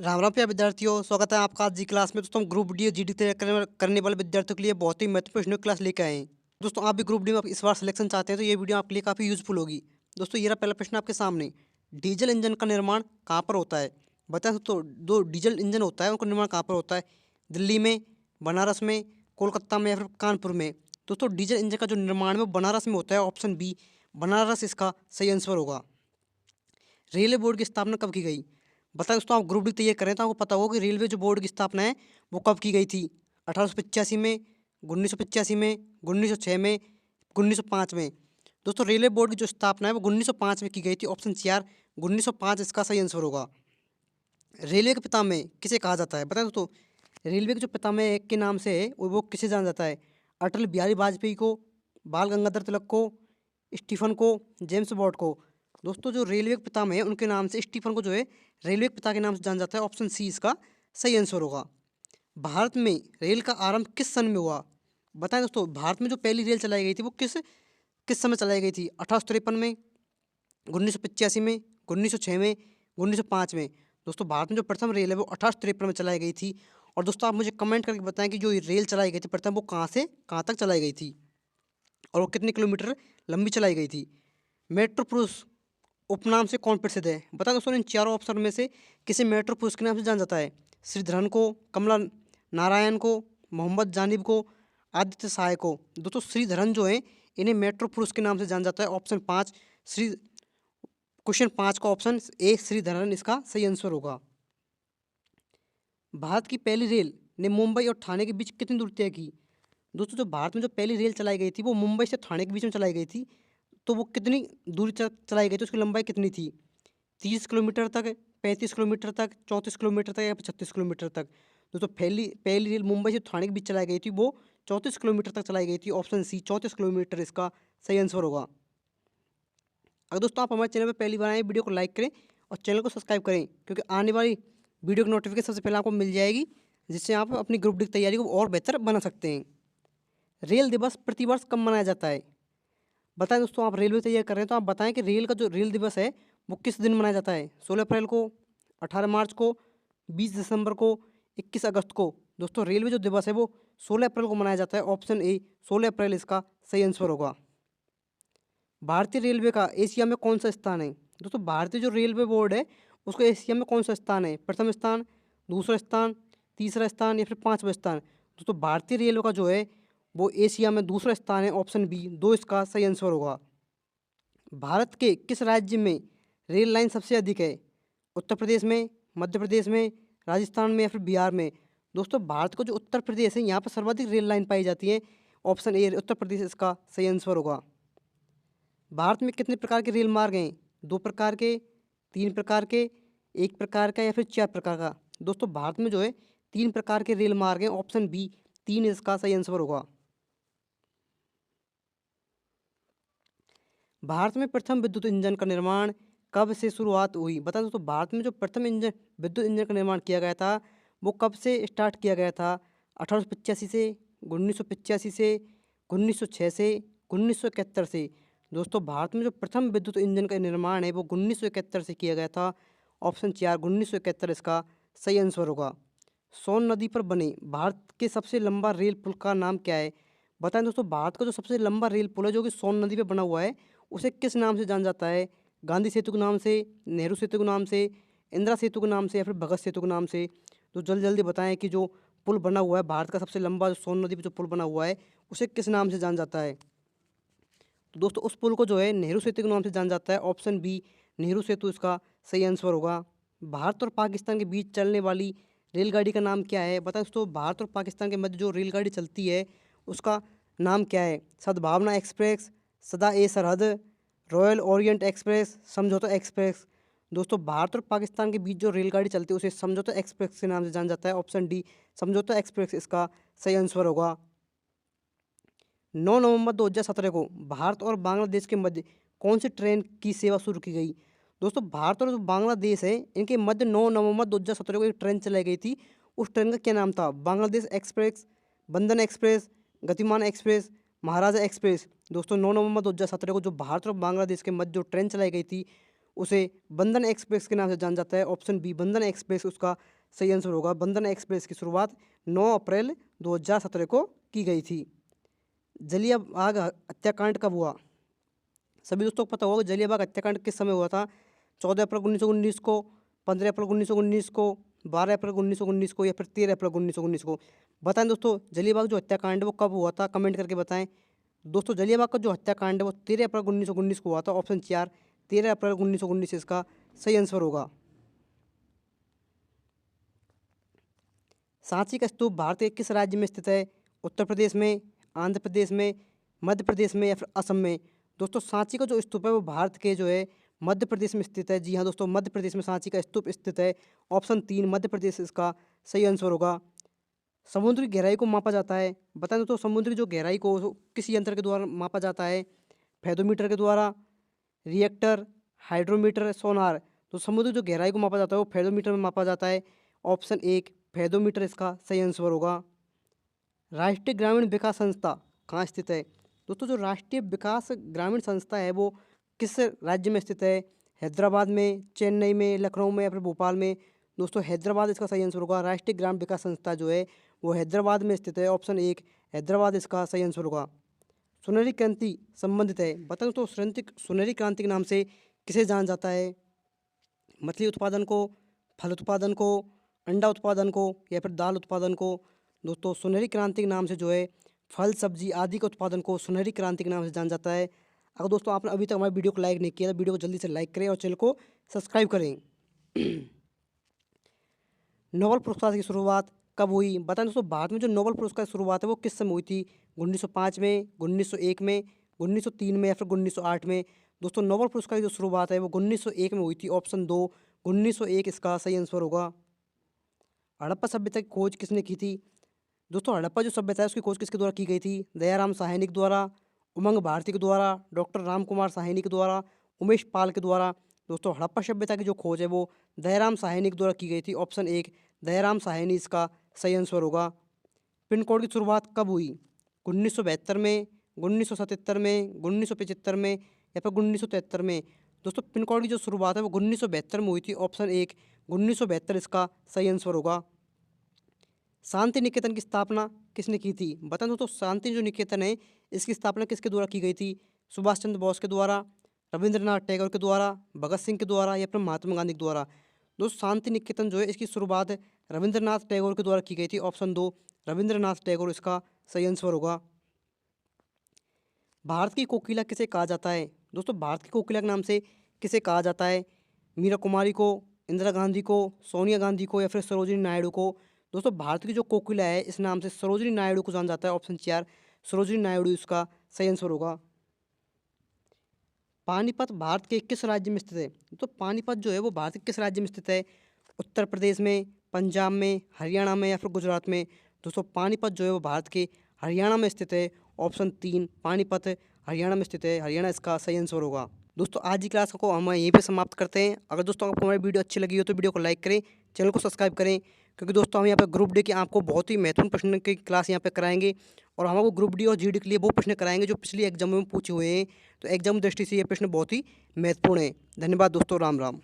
राम राम प्यारे विद्यार्थियों, स्वागत है आपका आज जी क्लास में। दोस्तों हम ग्रुप डी और जीडी तैयार करने वाले विद्यार्थियों के लिए बहुत ही महत्वपूर्ण क्लास लेकर आए हैं। दोस्तों आप भी ग्रुप डी में इस बार सिलेक्शन चाहते हैं तो ये वीडियो आपके लिए काफ़ी यूजफुल होगी। दोस्तों ये रहा पहला प्रश्न आपके सामने। डीजल इंजन का निर्माण कहाँ पर होता है? बताएं दोस्तों, जो डीजल इंजन होता है उनका निर्माण कहाँ पर होता है? दिल्ली में, बनारस में, कोलकाता में या फिर कानपुर में? दोस्तों डीजल इंजन का जो निर्माण है वो बनारस में होता है। ऑप्शन बी बनारस इसका सही आंसर होगा। रेलवे बोर्ड की स्थापना कब की गई? बताएं दोस्तों, आप ग्रुप डी तैयार करें तो आपको पता होगा कि रेलवे जो बोर्ड की स्थापना है वो कब की गई थी? 1885 में, 1985 में, 1906 में, 1905 में? दोस्तों रेलवे बोर्ड की जो स्थापना है वो 1905 में की गई थी। ऑप्शन 4 1905 इसका सही आंसर होगा। रेलवे के पितामह किसे कहा जाता है? बताएं दोस्तों, रेलवे के जो पितामह के नाम से है वो किसे जाना जाता है? अटल बिहारी वाजपेयी को, बाल गंगाधर तिलक को, स्टीफन को, जेम्स बॉन्ड को? दोस्तों जो रेलवे के पितामह है उनके नाम से स्टीफन को जो है रेलवे के पिता के नाम से जाना जाता है। ऑप्शन सी इसका सही आंसर होगा। भारत में रेल का आरंभ किस सन में हुआ? बताएं दोस्तों, भारत में जो पहली रेल चलाई गई थी वो किस किस समय चलाई गई थी? 1853 में, 1985 में, 1906 में, 1905 में? दोस्तों भारत में जो प्रथम रेल है वो 1853 में चलाई गई थी। और दोस्तों आप मुझे कमेंट करके बताएं कि जो ये रेल चलाई गई थी प्रथम वो कहाँ से कहाँ तक चलाई गई थी और वो कितने किलोमीटर लंबी चलाई गई थी? मेट्रो पुरुष उपनाम से कौन प्रसिद्ध है? बता दोस्तों, इन चारों ऑप्शन में से किसे मेट्रो पुरुष के नाम से जाना जाता है? श्रीधरन को, कमला नारायण को, मोहम्मद जानिब को, आदित्य सहाय को? दोस्तों श्रीधरन जो है इन्हें मेट्रो पुरुष के नाम से जाना जाता है। ऑप्शन 5 श्री क्वेश्चन 5 का ऑप्शन ए श्रीधरन इसका सही आंसर होगा। भारत की पहली रेल ने मुंबई और ठाणे के बीच कितनी दूरी तय की? दोस्तों जो भारत में जो पहली रेल चलाई गई थी वो मुंबई से ठाणे के बीच में चलाई गई थी। तो वो कितनी दूरी तक चलाई गई थी, उसकी लंबाई कितनी थी? 30 किलोमीटर तक, 35 किलोमीटर तक, 34 किलोमीटर तक या फिर 36 किलोमीटर तक? दोस्तों पहली पहली रेल मुंबई से ठाणे के बीच चलाई गई थी वो 34 किलोमीटर तक चलाई गई थी। ऑप्शन सी 34 किलोमीटर इसका सही आंसर होगा। अगर दोस्तों आप हमारे चैनल पर पहली बार आए वीडियो को लाइक करें और चैनल को सब्सक्राइब करें, क्योंकि आने वाली वीडियो की नोटिफिकेशन सबसे पहले आपको मिल जाएगी, जिससे आप अपनी ग्रुप डी की तैयारी को और बेहतर बना सकते हैं। रेल दिवस प्रतिवर्ष कब मनाया जाता है? बताएं दोस्तों, आप रेलवे तैयार कर रहे हैं तो आप बताएं कि रेल का जो रेल दिवस है वो किस दिन मनाया जाता है? 16 अप्रैल को, 18 मार्च को, 20 दिसंबर को, 21 अगस्त को? दोस्तों रेलवे जो दिवस है वो 16 अप्रैल को मनाया जाता है। ऑप्शन ए 16 अप्रैल इसका सही आंसर होगा। भारतीय रेलवे का एशिया में कौन सा स्थान है? दोस्तों भारतीय जो रेलवे बोर्ड है उसका एशिया में कौन सा स्थान है? प्रथम स्थान, दूसरा स्थान, तीसरा स्थान या फिर पाँचवा स्थान? दोस्तों भारतीय रेलवे का जो है वो एशिया में दूसरा स्थान है। ऑप्शन बी 2 इसका सही आंसर होगा। भारत के किस राज्य में रेल लाइन सबसे अधिक है? उत्तर प्रदेश में, मध्य प्रदेश में, राजस्थान में या फिर बिहार में? दोस्तों भारत का जो उत्तर प्रदेश है यहाँ पर सर्वाधिक रेल लाइन पाई जाती है। ऑप्शन ए उत्तर प्रदेश इसका सही आंसर होगा। भारत में कितने प्रकार के रेल मार्ग हैं? 2 प्रकार के, 3 प्रकार के, 1 प्रकार का या फिर 4 प्रकार का? दोस्तों भारत में जो है 3 प्रकार के रेल मार्ग हैं। ऑप्शन बी 3 इसका सही आंसर होगा। भारत में प्रथम विद्युत इंजन का निर्माण कब से शुरुआत हुई? बता दोस्तों, भारत में जो प्रथम इंजन विद्युत इंजन का निर्माण किया गया था वो कब से स्टार्ट किया गया था? 1885 से, 1985 से, 1906 से, 1971 से? दोस्तों भारत में जो प्रथम विद्युत इंजन का निर्माण है वो 1971 से किया गया था। ऑप्शन 4 1971 इसका सही आंसर होगा। सोन नदी पर बने भारत के सबसे लंबा रेल पुल का नाम क्या है? बताएं दोस्तों, भारत का जो सबसे लंबा रेल पुल है जो कि सोन नदी पे बना हुआ है उसे किस नाम से जाना जाता है? गांधी सेतु के नाम से, नेहरू सेतु के नाम से, इंदिरा सेतु के नाम से या फिर भगत सेतु के नाम से? तो जल्दी जल्दी बताएं कि जो पुल बना हुआ है भारत का सबसे लंबा, जो सोन नदी पे जो पुल बना हुआ है उसे किस नाम से जाना जाता है? तो दोस्तों उस पुल को जो है नेहरू सेतु के नाम से जाना जाता है। ऑप्शन बी नेहरू सेतु इसका सही आंसर होगा। भारत और पाकिस्तान के बीच चलने वाली रेलगाड़ी का नाम क्या है? बताएं दोस्तों, भारत और पाकिस्तान के मध्य जो रेलगाड़ी चलती है उसका नाम क्या है? सद्भावना एक्सप्रेस, सदा ए सरहद, रॉयल ओरिएंट एक्सप्रेस, समझौता एक्सप्रेस? दोस्तों भारत और पाकिस्तान के बीच जो रेलगाड़ी चलती है उसे समझौता एक्सप्रेस के नाम से जाना जाता है। ऑप्शन डी समझौता एक्सप्रेस इसका सही आंसर होगा। 9 नवंबर 2017 को भारत और बांग्लादेश के मध्य कौन सी ट्रेन की सेवा शुरू की गई? दोस्तों भारत और जो बांग्लादेश है इनके मध्य 9 नवंबर 2017 को एक ट्रेन चलाई गई थी। उस ट्रेन का क्या नाम था? बांग्लादेश एक्सप्रेस, बंधन एक्सप्रेस, गतिमान एक्सप्रेस, महाराजा एक्सप्रेस? दोस्तों 9 नवंबर 2017 को जो भारत और बांग्लादेश के मध्य जो ट्रेन चलाई गई थी उसे बंधन एक्सप्रेस के नाम से जाना जाता है। ऑप्शन बी बंधन एक्सप्रेस उसका सही आंसर होगा। बंधन एक्सप्रेस की शुरुआत 9 अप्रैल 2017 को की गई थी। जलियांवाला बाग हत्याकांड कब हुआ? सभी दोस्तों को पता होगा जलियांवाला बाग हत्याकांड किस समय हुआ था? 14 अप्रैल 1919 को, 15 अप्रैल 1919 को, 12 अप्रैल 1919 को या फिर 13 अप्रैल 1919 को। बताएं दोस्तों जलियांवाला बाग जो हत्याकांड है वो कब हुआ था? कमेंट करके बताएं। दोस्तों जलियांवाला बाग का जो हत्याकांड है वो 13 अप्रैल 1919 को हुआ था। ऑप्शन 4 13 अप्रैल 1919 इसका सही आंसर होगा। सांची का स्तूप भारत के किस राज्य में स्थित है? उत्तर प्रदेश में, आंध्र प्रदेश में, मध्य प्रदेश में या फिर असम में? दोस्तों सांची का जो स्तूप है वो भारत के जो है मध्य प्रदेश में स्थित है। जी हाँ दोस्तों, मध्य प्रदेश में सांची का स्तूप स्थित है। ऑप्शन 3 मध्य प्रदेश इसका सही आंसर होगा। समुद्र की गहराई को मापा जाता है। बताएं दोस्तों समुद्र की जो गहराई को किस यंत्र के द्वारा मापा जाता है? फेदोमीटर के द्वारा, रिएक्टर, हाइड्रोमीटर, सोनार। तो समुद्र जो गहराई को मापा जाता है वो फेदोमीटर में मापा जाता है। ऑप्शन 1 फेदोमीटर इसका सही आंसर होगा। राष्ट्रीय ग्रामीण विकास संस्था कहाँ स्थित है? दोस्तों जो राष्ट्रीय विकास ग्रामीण संस्था है वो किस राज्य में स्थित है? हैदराबाद में, चेन्नई में, लखनऊ में या फिर भोपाल में? दोस्तों हैदराबाद इसका सही आंसर होगा। राष्ट्रीय ग्राम विकास संस्था जो है वो हैदराबाद में स्थित है। ऑप्शन 1 हैदराबाद इसका सही आंसर होगा। सुनहरी क्रांति संबंधित है। बताएं तो सुनहरी क्रांति के नाम से किसे जाना जाता है? मछली उत्पादन को, फल उत्पादन को, अंडा उत्पादन को या फिर दाल उत्पादन को? दोस्तों सुनहरी क्रांति के नाम से जो है फल सब्जी आदि के उत्पादन को सुनहरी क्रांति के नाम से जाना जाता है। अगर दोस्तों आपने अभी तक हमारे वीडियो को लाइक नहीं किया तो वीडियो को जल्दी से लाइक करें और चैनल को सब्सक्राइब करें। नोबेल पुरस्कार की शुरुआत कब हुई? बताएं दोस्तों भारत में जो नोबेल पुरस्कार की शुरुआत है वो किस समय हुई थी? 1905 में, 1901 में, 1903 में या फिर 1908 में? दोस्तों नोबेल पुरस्कार की जो शुरुआत है वो 1901 में हुई थी। ऑप्शन 2 1901 इसका सही आंसर होगा। हड़प्पा सभ्यता की खोज किसने की थी? दोस्तों हड़प्पा जो सभ्यता है उसकी खोज किसके द्वारा की गई थी? दयाराम साहनी के द्वारा, उमंग भारती के द्वारा, डॉक्टर राम कुमार साहनी के द्वारा, उमेश पाल के द्वारा? दोस्तों हड़प्पा सभ्यता की जो खोज है वो दयाराम साहनी के द्वारा की गई थी। ऑप्शन 1 दयाराम साहनी इसका सही आंसर होगा। पिन कोड की शुरुआत कब हुई? 1972 में, 1977 में, 1975 में या फिर 1973 में? दोस्तों पिन कोड की जो शुरुआत है वो 1972 में हुई थी। ऑप्शन 1 1972 इसका सही आंसर होगा। शांति निकेतन की स्थापना किसने की थी? बता दो तो शांति जो निकेतन है इसकी स्थापना किसके द्वारा की गई थी? सुभाष चंद्र बोस के द्वारा, रविंद्रनाथ टैगोर के द्वारा, भगत सिंह के द्वारा या फिर महात्मा गांधी के द्वारा? दोस्तों शांति निकेतन जो है इसकी शुरुआत रविंद्रनाथ टैगोर के द्वारा की गई थी। ऑप्शन 2 रविंद्रनाथ टैगोर इसका सही आंसर होगा। भारत की कोकिला किसे कहा जाता है? दोस्तों भारत की कोकिला के नाम से किसे कहा जाता है? मीरा कुमारी को, इंदिरा गांधी को, सोनिया गांधी को या फिर सरोजिनी नायडू को? दोस्तों भारत की जो कोकिला है इस नाम से सरोजिनी नायडू को जाना जाता है। ऑप्शन 4 सरोजिनी नायडू इसका सही आंसर होगा। पानीपत भारत के किस राज्य में स्थित है? तो पानीपत जो है वो भारत के किस राज्य में स्थित है? उत्तर प्रदेश में, पंजाब में, हरियाणा में या फिर गुजरात में? दोस्तों पानीपत जो है वो भारत के हरियाणा में स्थित है। ऑप्शन 3 पानीपत हरियाणा में स्थित है। हरियाणा इसका सही आंसर होगा। दोस्तों आज की क्लास को हम यहीं पे समाप्त करते हैं। अगर दोस्तों आपको हमारी वीडियो अच्छी लगी हो तो वीडियो को लाइक करें, चैनल को सब्सक्राइब करें, क्योंकि दोस्तों हम यहाँ पे ग्रुप डी की आपको बहुत ही महत्वपूर्ण प्रश्न की क्लास यहाँ पे कराएंगे और हम आपको ग्रुप डी और जीडी के लिए वो प्रश्न कराएंगे जो पिछली एग्जाम में पूछे हुए हैं। तो एग्जाम दृष्टि से ये प्रश्न बहुत ही महत्वपूर्ण है। धन्यवाद दोस्तों, राम राम।